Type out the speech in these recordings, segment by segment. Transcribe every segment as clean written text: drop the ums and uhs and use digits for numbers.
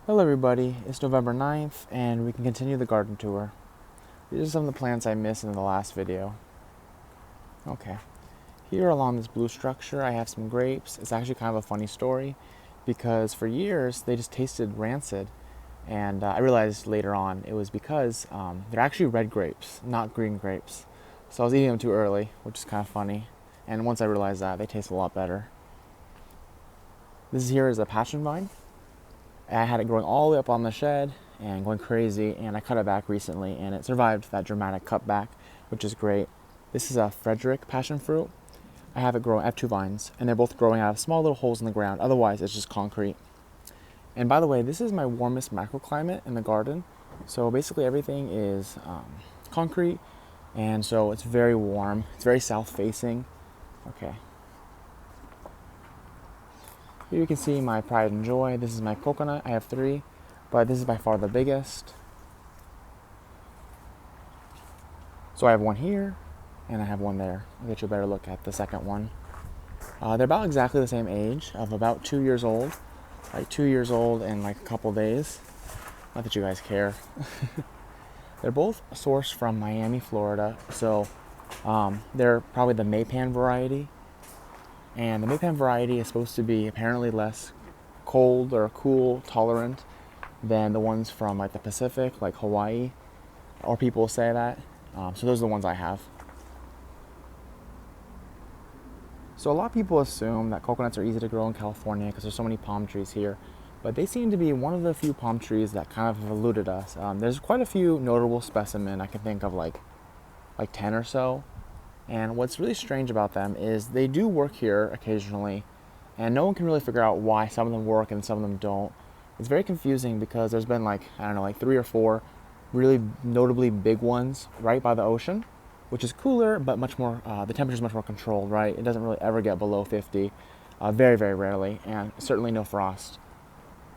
Hello everybody, it's November 9th and we can continue the garden tour. These are some of the plants I missed in the last video. Okay, here along this blue structure I have some grapes. It's actually kind of a funny story because for years they just tasted rancid, and I realized later on it was because they're actually red grapes, not green grapes. So I was eating them too early, which is kind of funny, and once I realized that, they taste a lot better. This here is a passion vine. I had it growing all the way up on the shed and going crazy, and I cut it back recently and it survived that dramatic cutback, which is great. This is a Frederick passion fruit. I have it growing, I have two vines, and they're both growing out of small little holes in the ground. Otherwise, it's just concrete. And by the way, this is my warmest microclimate in the garden. So basically everything is concrete, and so it's very warm. It's very south facing. Okay. Here you can see my pride and joy. This is my coconut. I have three, but this is by far the biggest. So I have one here, and I have one there. I'll get you a better look at the second one. They're about exactly the same age, of about 2 years old. Like 2 years old in like a couple days. Not that you guys care. They're both sourced from Miami, Florida. So they're probably the Maypan variety. And the Maypan variety is supposed to be apparently less cold or cool tolerant than the ones from like the Pacific, like Hawaii, or people say that. So those are the ones I have. So a lot of people assume that coconuts are easy to grow in California because there's so many palm trees here, but they seem to be one of the few palm trees that kind of have eluded us. There's quite a few notable specimens. I can think of like 10 or so. And what's really strange about them is they do work here occasionally, and no one can really figure out why some of them work and some of them don't. It's very confusing because there's been like 3 or 4 really notably big ones right by the ocean, which is cooler, but much more, the temperature is much more controlled, right? It doesn't really ever get below 50, very, very rarely, and certainly no frost.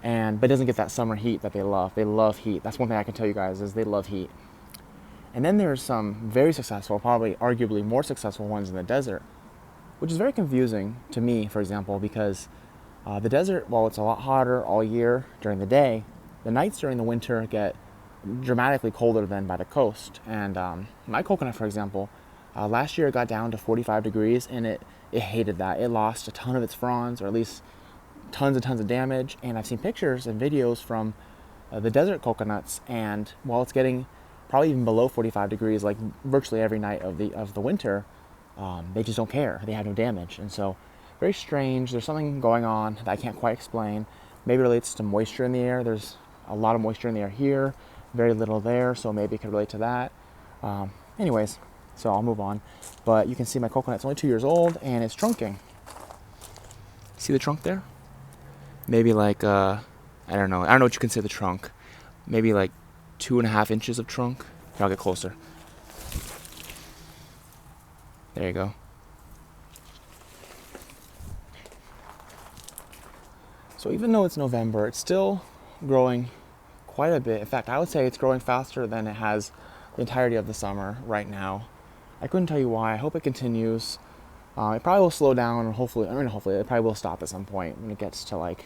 But it doesn't get that summer heat that they love. They love heat. That's one thing I can tell you guys is they love heat. And then there's some very successful, probably arguably more successful ones in the desert, which is very confusing to me, for example, because the desert, while it's a lot hotter all year during the day, the nights during the winter get dramatically colder than by the coast. And my coconut, for example, last year it got down to 45 degrees, and it hated that. It lost a ton of its fronds, or at least tons and tons of damage. And I've seen pictures and videos from the desert coconuts, and while it's getting probably even below 45 degrees, like virtually every night of the winter, they just don't care. They have no damage. And so, very strange. There's something going on that I can't quite explain. Maybe it relates to moisture in the air. There's a lot of moisture in the air here, very little there, so maybe it could relate to that. Anyways, so I'll move on. But you can see my coconut's only 2 years old, and it's trunking. See the trunk there? Maybe like, I don't know what you consider the trunk. Maybe like 2.5 inches of trunk. Here, I'll get closer. There you go. So even though it's November, it's still growing quite a bit. In fact, I would say it's growing faster than it has the entirety of the summer right now. I couldn't tell you why. I hope it continues. It probably will slow down, and hopefully it probably will stop at some point when it gets to like,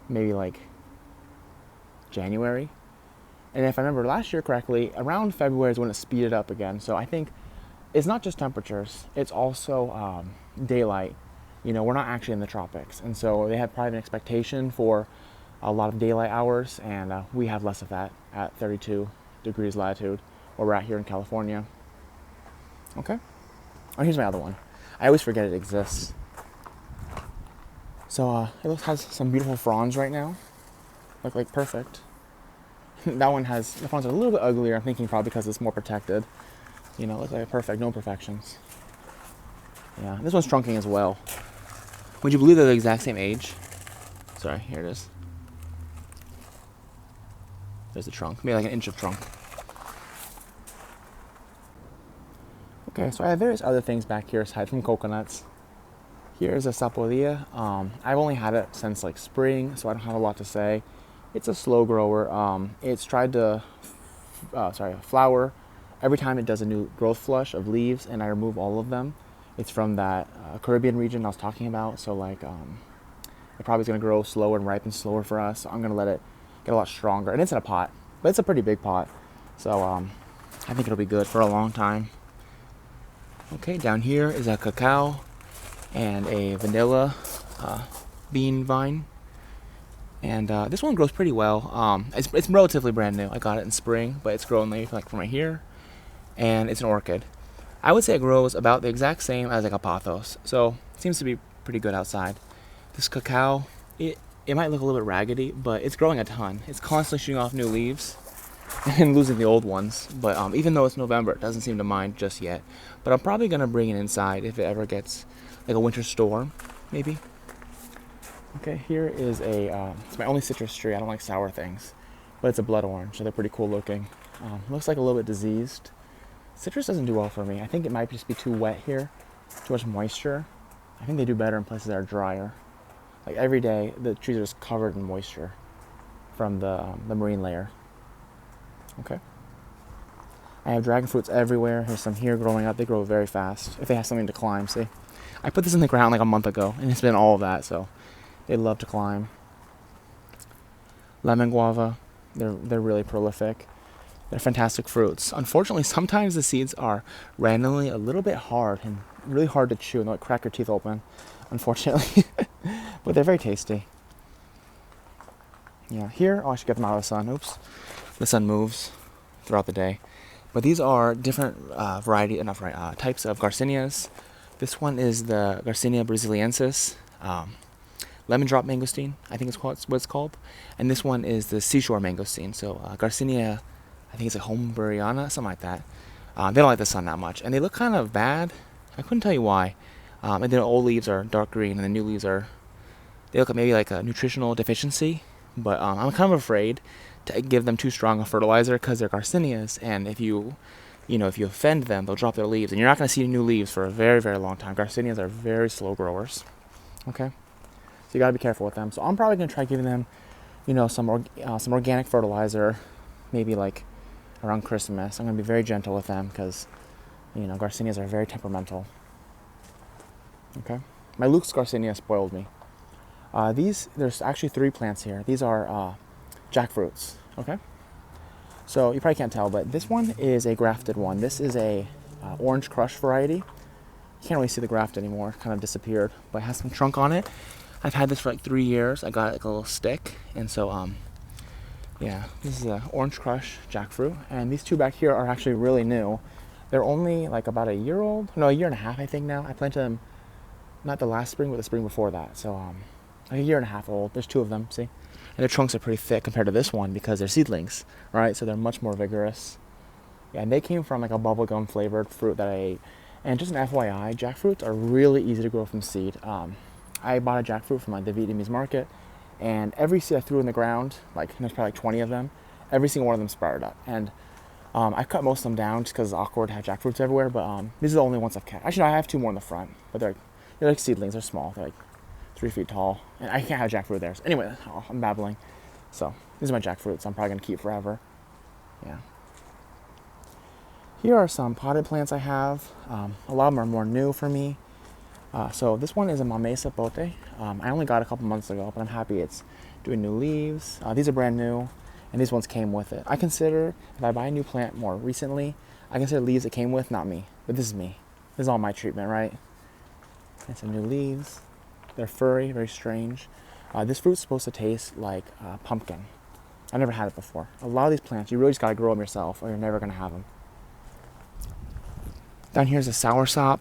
maybe like January. And if I remember last year correctly, around February is when it speeded up again. So I think it's not just temperatures, it's also daylight. We're not actually in the tropics. And so they have probably an expectation for a lot of daylight hours, and we have less of that at 32 degrees latitude, where we're at here in California. Okay. Oh, here's my other one. I always forget it exists. So it has some beautiful fronds right now. Look like perfect. That one has, the fronds are a little bit uglier. I'm thinking probably because it's more protected. Looks like a perfect, no imperfections. Yeah, this one's trunking as well. Would you believe they're the exact same age? Sorry, here it is. There's the trunk, maybe like an inch of trunk. Okay, so I have various other things back here aside from coconuts. Here's a sapodilla. I've only had it since like spring, so I don't have a lot to say. It's a slow grower. It's tried to flower every time it does a new growth flush of leaves, and I remove all of them. It's from that Caribbean region I was talking about, so like it probably is going to grow slower and ripen slower for us. So I'm going to let it get a lot stronger. And it's in a pot, but it's a pretty big pot. So I think it'll be good for a long time. Okay, down here is a cacao and a vanilla bean vine. And this one grows pretty well. It's relatively brand new. I got it in spring, but it's growing like from right here. And it's an orchid. I would say it grows about the exact same as like a pothos. So it seems to be pretty good outside. This cacao, it might look a little bit raggedy, but it's growing a ton. It's constantly shooting off new leaves and losing the old ones. But even though it's November, it doesn't seem to mind just yet. But I'm probably going to bring it inside if it ever gets like a winter storm, maybe. Okay, here is it's my only citrus tree. I don't like sour things, but it's a blood orange, so they're pretty cool looking. Looks like a little bit diseased. Citrus doesn't do well for me. I think it might just be too wet here, too much moisture. I think they do better in places that are drier. Like every day, the trees are just covered in moisture from the marine layer. Okay. I have dragon fruits everywhere. There's some here growing up. They grow very fast if they have something to climb. See, I put this in the ground like a month ago, and it's been all of that. So they love to climb. Lemon guava, they're really prolific. They're fantastic fruits. Unfortunately, sometimes the seeds are randomly a little bit hard and really hard to chew, and they'll like crack your teeth open, unfortunately. But they're very tasty. Yeah, here, I should get them out of the sun. Oops. The sun moves throughout the day. But these are different types of Garcinias. This one is the Garcinia brazilensis. Lemon drop mangosteen, I think it's what it's called. And this one is the seashore mangosteen. So Garcinia, I think it's a hombroniana, something like that. They don't like the sun that much, and they look kind of bad. I couldn't tell you why. And the old leaves are dark green, and the new leaves they look maybe like a nutritional deficiency. But I'm kind of afraid to give them too strong a fertilizer because they're Garcinias, and if you offend them, they'll drop their leaves, and you're not going to see new leaves for a very, very long time. Garcinias are very slow growers. Okay, so you got to be careful with them. So I'm probably going to try giving them, some organic fertilizer, maybe like around Christmas. I'm going to be very gentle with them because, Garcinias are very temperamental. Okay, my Luke's Garcinia spoiled me. There's actually 3 plants here. These are jackfruits. Okay, so you probably can't tell, but this one is a grafted one. This is a orange crush variety. You can't really see the graft anymore; kind of disappeared. But it has some trunk on it. I've had this for like 3 years. I got like a little stick, and so yeah, this is an orange crush jackfruit, and these 2 back here are actually really new. They're only like about a year old. No, a year and a half, I think now. I planted them not the last spring, but the spring before that. So like a year and a half old. There's 2 of them. See, and their trunks are pretty thick compared to this one because they're seedlings, right? So they're much more vigorous. Yeah, and they came from like a bubblegum flavored fruit that I ate. And just an FYI, jackfruits are really easy to grow from seed. I bought a jackfruit from like the Vietnamese market, and every seed I threw in the ground, there's probably like 20 of them, every single one of them sprouted up. And I cut most of them down just because it's awkward to have jackfruits everywhere, but these are the only ones I've kept. Actually, no, I have 2 more in the front, but they're like seedlings. They're small. They're like 3 feet tall, and I can't have jackfruit there. So anyway, I'm babbling. So these are my jackfruits. I'm probably going to keep forever. Yeah. Here are some potted plants I have. A lot of them are more new for me. So this one is a mamey sapote. I only got it a couple months ago, but I'm happy it's doing new leaves. These are brand new, and these ones came with it. I consider, if I buy a new plant more recently, I consider leaves it came with, not me. But this is me. This is all my treatment, right? And some new leaves. They're furry, very strange. This fruit's supposed to taste like pumpkin. I've never had it before. A lot of these plants, you really just got to grow them yourself, or you're never going to have them. Down here's a soursop.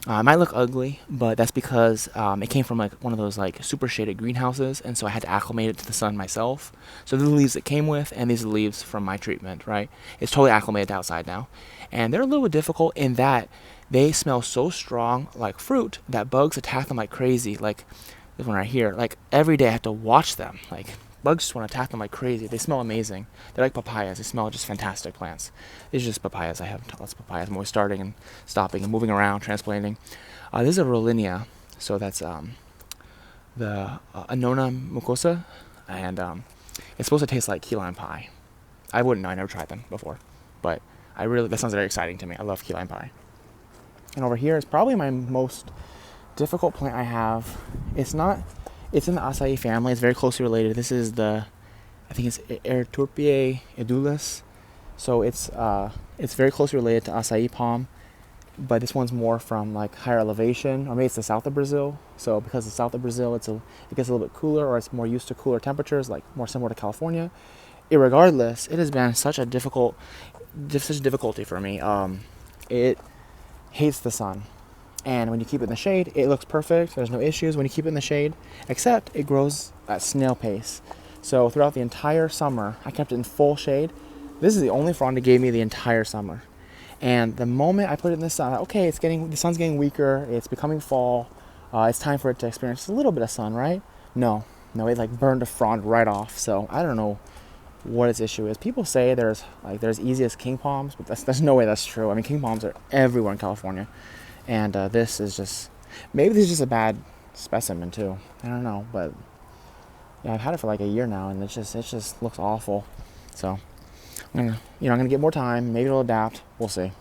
It might look ugly, but that's because it came from like one of those like super shaded greenhouses, and so I had to acclimate it to the sun myself. So these are the leaves it came with, and these are the leaves from my treatment, right? It's totally acclimated to outside now. And they're a little bit difficult in that they smell so strong like fruit that bugs attack them like crazy. Like this one right here, like every day I have to watch them. Like bugs just want to attack them like crazy. They smell amazing. They're like papayas. They smell just fantastic plants. These are just papayas. I have lots of papayas. I'm always starting and stopping and moving around, transplanting. This is a rollinia. So that's the Annona mucosa. And it's supposed to taste like key lime pie. I wouldn't know. I never tried them before. But that sounds very exciting to me. I love key lime pie. And over here is probably my most difficult plant I have. It's It's in the acai family. It's very closely related. This is I think it's euterpe edulis. So it's very closely related to acai palm, but this one's more from like higher elevation, or maybe it's the south of Brazil. So because the south of Brazil, it gets a little bit cooler, or it's more used to cooler temperatures, like more similar to California. Irregardless, it has been such difficulty for me. It hates the sun. And when you keep it in the shade, it looks perfect. There's no issues when you keep it in the shade, except it grows at snail pace. So throughout the entire summer, I kept it in full shade. This is the only frond it gave me the entire summer. And the moment I put it in the sun, okay, the sun's getting weaker. It's becoming fall. It's time for it to experience a little bit of sun, right? No, it like burned a frond right off. So I don't know what its issue is. People say there's easy as king palms, but there's no way that's true. I mean, king palms are everywhere in California. And this is maybe this is just a bad specimen too. I don't know, but yeah, I've had it for like a year now, and it just looks awful. So I'm gonna get more time. Maybe it'll adapt. We'll see.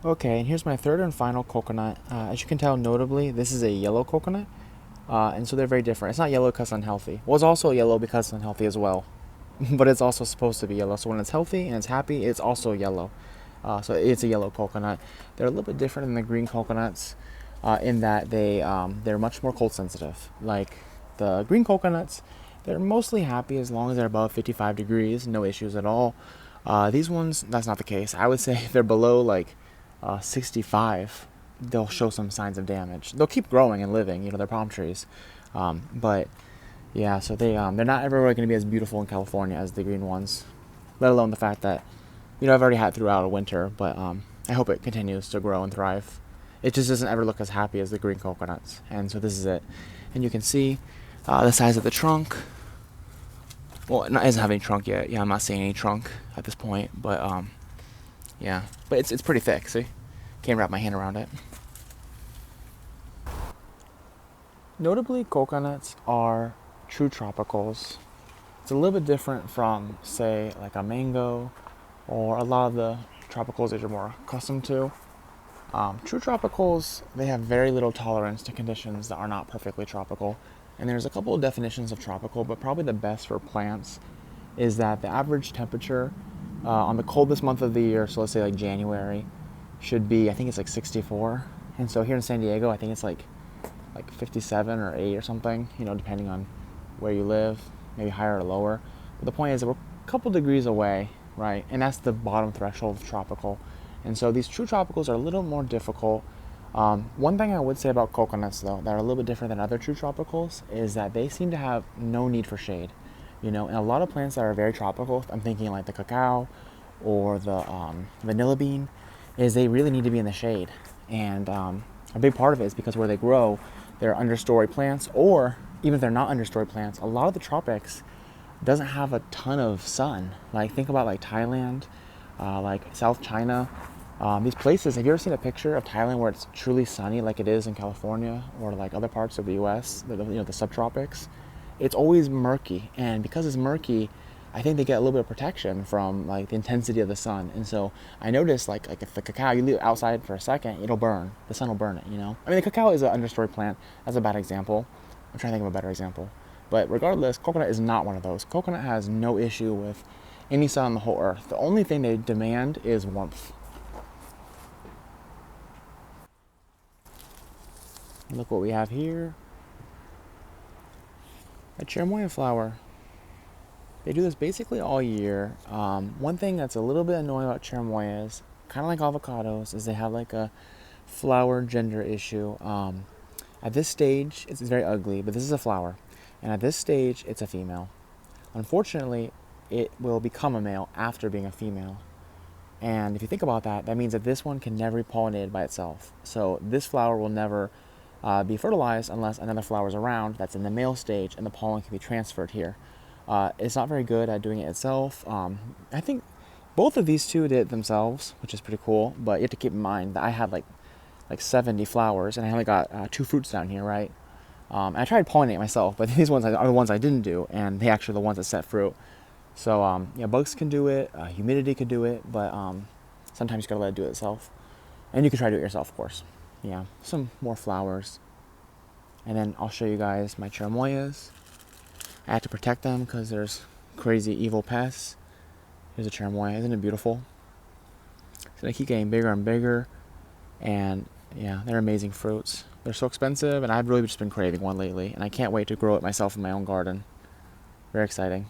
Okay, and here's my third and final coconut. As you can tell, notably, this is a yellow coconut, and so they're very different. It's not yellow because it's unhealthy. Well, it's also yellow because it's unhealthy as well, but it's also supposed to be yellow. So when it's healthy and it's happy, it's also yellow. So it's a yellow coconut. They're a little bit different than the green coconuts in that they're much more cold sensitive. Like the green coconuts, they're mostly happy as long as they're above 55 degrees, no issues at all. These ones, that's not the case. I would say if they're below like 65, they'll show some signs of damage. They'll keep growing and living, they're palm trees. But yeah, so they're not ever really going to be as beautiful in California as the green ones, let alone the fact that I've already had it throughout a winter, but I hope it continues to grow and thrive. It just doesn't ever look as happy as the green coconuts, and so this is it. And you can see the size of the trunk. Well, it doesn't have any trunk yet. Yeah, I'm not seeing any trunk at this point, but yeah. But it's pretty thick, see? Can't wrap my hand around it. Notably, coconuts are true tropicals. It's a little bit different from, say, like a mango, or a lot of the tropicals that you're more accustomed to. True tropicals, they have very little tolerance to conditions that are not perfectly tropical. And there's a couple of definitions of tropical, but probably the best for plants is that the average temperature on the coldest month of the year, so let's say like January, should be, I think it's like 64. And so here in San Diego, I think it's like 57 or 8 or something, depending on where you live, maybe higher or lower. But the point is that we're a couple degrees away, right? And that's the bottom threshold of tropical. And so these true tropicals are a little more difficult. One thing I would say about coconuts, though, that are a little bit different than other true tropicals is that they seem to have no need for shade. And a lot of plants that are very tropical, I'm thinking like the cacao or the vanilla bean, is they really need to be in the shade. And a big part of it is because where they grow, they're understory plants, or even if they're not understory plants, a lot of the tropics doesn't have a ton of sun. Like think about like Thailand, like South China. These places, have you ever seen a picture of Thailand where it's truly sunny like it is in California or like other parts of the US, the subtropics? It's always murky, and because it's murky, I think they get a little bit of protection from like the intensity of the sun. And so I noticed like if the cacao, you leave it outside for a second, it'll burn. The sun will burn it, I mean, the cacao is an understory plant. That's a bad example. I'm trying to think of a better example. But regardless, coconut is not one of those. Coconut has no issue with any sun on the whole earth. The only thing they demand is warmth. Look what we have here. A Cherimoya flower. They do this basically all year. One thing that's a little bit annoying about Cherimoyas, kind of like avocados, is they have like a flower gender issue. At this stage, it's very ugly, but this is a flower. And at this stage, it's a female. Unfortunately, it will become a male after being a female. And if you think about that, that means that this one can never be pollinated by itself. So this flower will never be fertilized unless another flower is around that's in the male stage and the pollen can be transferred here. It's not very good at doing it itself. I think both of these two did it themselves, which is pretty cool, but you have to keep in mind that I had like 70 flowers and I only got 2 fruits down here, right? I tried pollinating myself, but these ones are the ones I didn't do, and they actually are the ones that set fruit. So bugs can do it, humidity can do it, but sometimes you gotta let it do it itself. And you can try to do it yourself, of course. Yeah, some more flowers. And then I'll show you guys my Cherimoyas. I have to protect them because there's crazy evil pests. Here's a Cherimoya. Isn't it beautiful? So they keep getting bigger and bigger. And yeah, they're amazing fruits. They're so expensive, and I've really just been craving one lately. And I can't wait to grow it myself in my own garden. Very exciting.